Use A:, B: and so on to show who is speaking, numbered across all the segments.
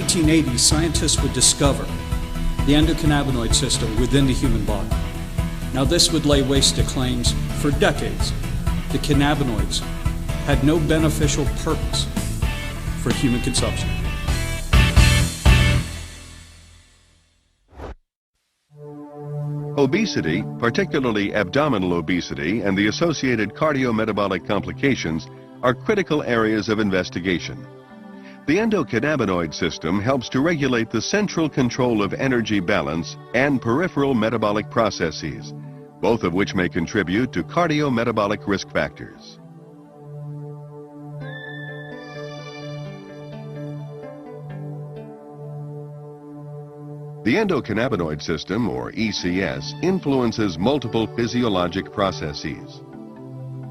A: 1980s, scientists would discover the endocannabinoid system within the human body. Now, this would lay waste to claims for decades the cannabinoids had no beneficial purpose for human consumption.
B: Obesity, particularly abdominal obesity and the associated cardiometabolic complications, are critical areas of investigation. The endocannabinoid system helps to regulate the central control of energy balance and peripheral metabolic processes, both of which may contribute to cardiometabolic risk factors. The endocannabinoid system, or ECS, influences multiple physiologic processes.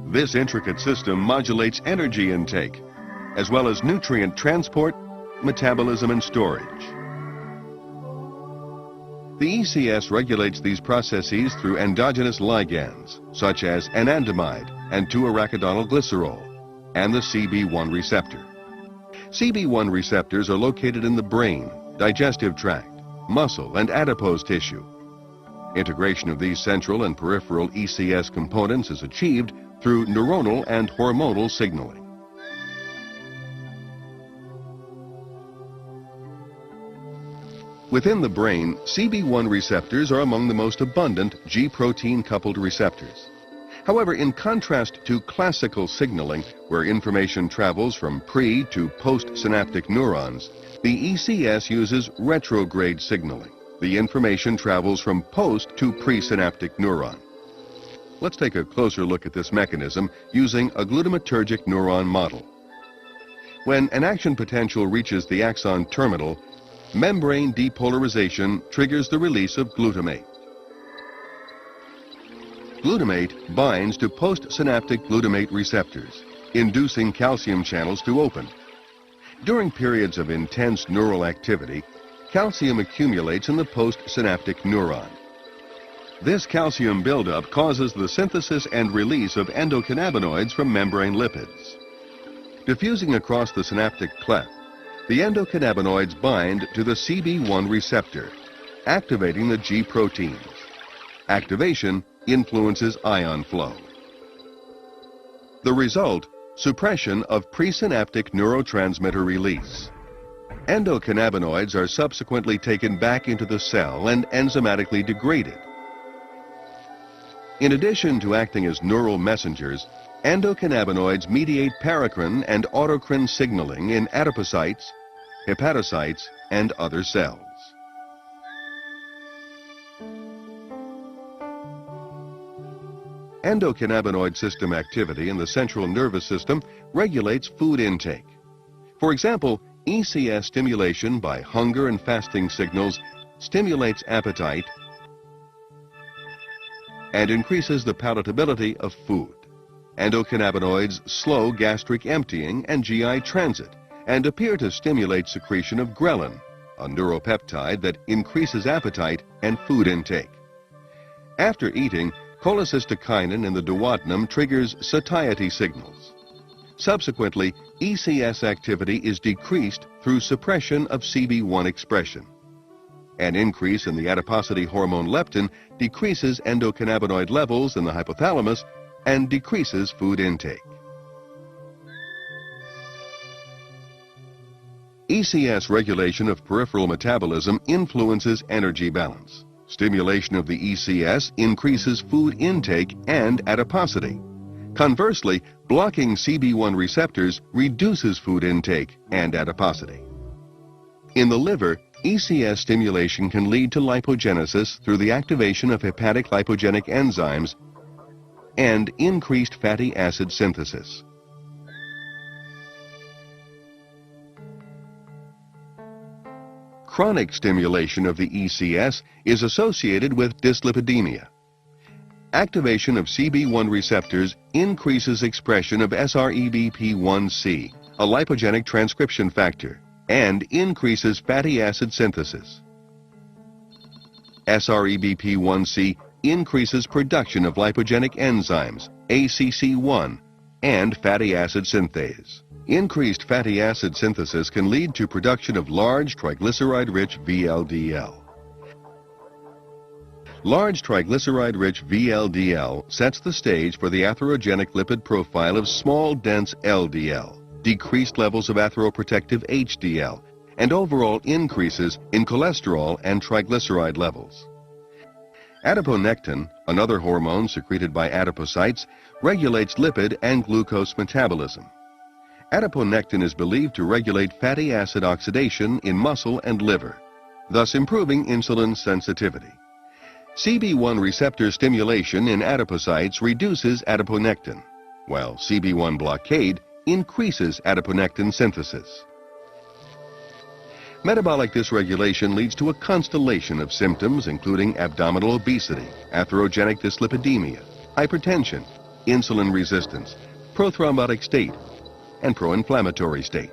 B: This intricate system modulates energy intake, as well as nutrient transport, metabolism, and storage. The ECS regulates these processes through endogenous ligands, such as anandamide and 2-arachidonyl glycerol, and the CB1 receptor. CB1 receptors are located in the brain, digestive tract, muscle, and adipose tissue. Integration of these central and peripheral ECS components is achieved through neuronal and hormonal signaling. Within the brain, CB1 receptors are among the most abundant G-protein coupled receptors. However, in contrast to classical signaling, where information travels from pre- to post-synaptic neurons, the ECS uses retrograde signaling. The information travels from post to presynaptic neuron. Let's take a closer look at this mechanism using a glutamatergic neuron model. When an action potential reaches the axon terminal, membrane depolarization triggers the release of glutamate. Glutamate binds to postsynaptic glutamate receptors, inducing calcium channels to open. During periods of intense neural activity, calcium accumulates in the postsynaptic neuron. This calcium buildup causes the synthesis and release of endocannabinoids from membrane lipids. Diffusing across the synaptic cleft, the endocannabinoids bind to the CB1 receptor, activating the G proteins. Activation influences ion flow. The result: suppression of presynaptic neurotransmitter release. Endocannabinoids are subsequently taken back into the cell and enzymatically degraded. In addition to acting as neural messengers, endocannabinoids mediate paracrine and autocrine signaling in adipocytes, hepatocytes, and other cells. Endocannabinoid system activity in the central nervous system regulates food intake. For example, ECS stimulation by hunger and fasting signals stimulates appetite and increases the palatability of food. Endocannabinoids slow gastric emptying and GI transit and appear to stimulate secretion of ghrelin, a neuropeptide that increases appetite and food intake. After eating, cholecystokinin in the duodenum triggers satiety signals. Subsequently, ECS activity is decreased through suppression of CB1 expression. An increase in the adiposity hormone leptin decreases endocannabinoid levels in the hypothalamus and decreases food intake. ECS regulation of peripheral metabolism influences energy balance. Stimulation of the ECS increases food intake and adiposity. Conversely, blocking CB1 receptors reduces food intake and adiposity. In the liver, ECS stimulation can lead to lipogenesis through the activation of hepatic lipogenic enzymes and increased fatty acid synthesis. Chronic stimulation of the ECS is associated with dyslipidemia. Activation of CB1 receptors increases expression of SREBP1C, a lipogenic transcription factor, and increases fatty acid synthesis. SREBP1C increases production of lipogenic enzymes, ACC1, and fatty acid synthase. Increased fatty acid synthesis can lead to production of large triglyceride-rich VLDL. Large triglyceride-rich VLDL sets the stage for the atherogenic lipid profile of small, dense LDL, decreased levels of atheroprotective HDL, and overall increases in cholesterol and triglyceride levels. Adiponectin, another hormone secreted by adipocytes, regulates lipid and glucose metabolism. Adiponectin is believed to regulate fatty acid oxidation in muscle and liver, thus improving insulin sensitivity. CB1 receptor stimulation in adipocytes reduces adiponectin, while CB1 blockade increases adiponectin synthesis. Metabolic dysregulation leads to a constellation of symptoms including abdominal obesity, atherogenic dyslipidemia, hypertension, insulin resistance, prothrombotic state, and pro-inflammatory state.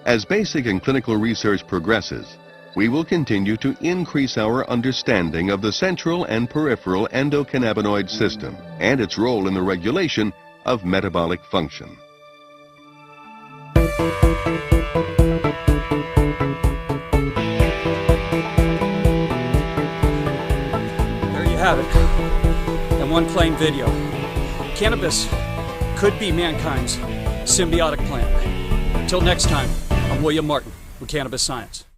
B: As basic and clinical research progresses, we will continue to increase our understanding of the central and peripheral endocannabinoid system and its role in the regulation of metabolic function.
A: Have it in one plain video. Cannabis could be mankind's symbiotic plant. Until next time, I'm William Martin with Cannabis Science.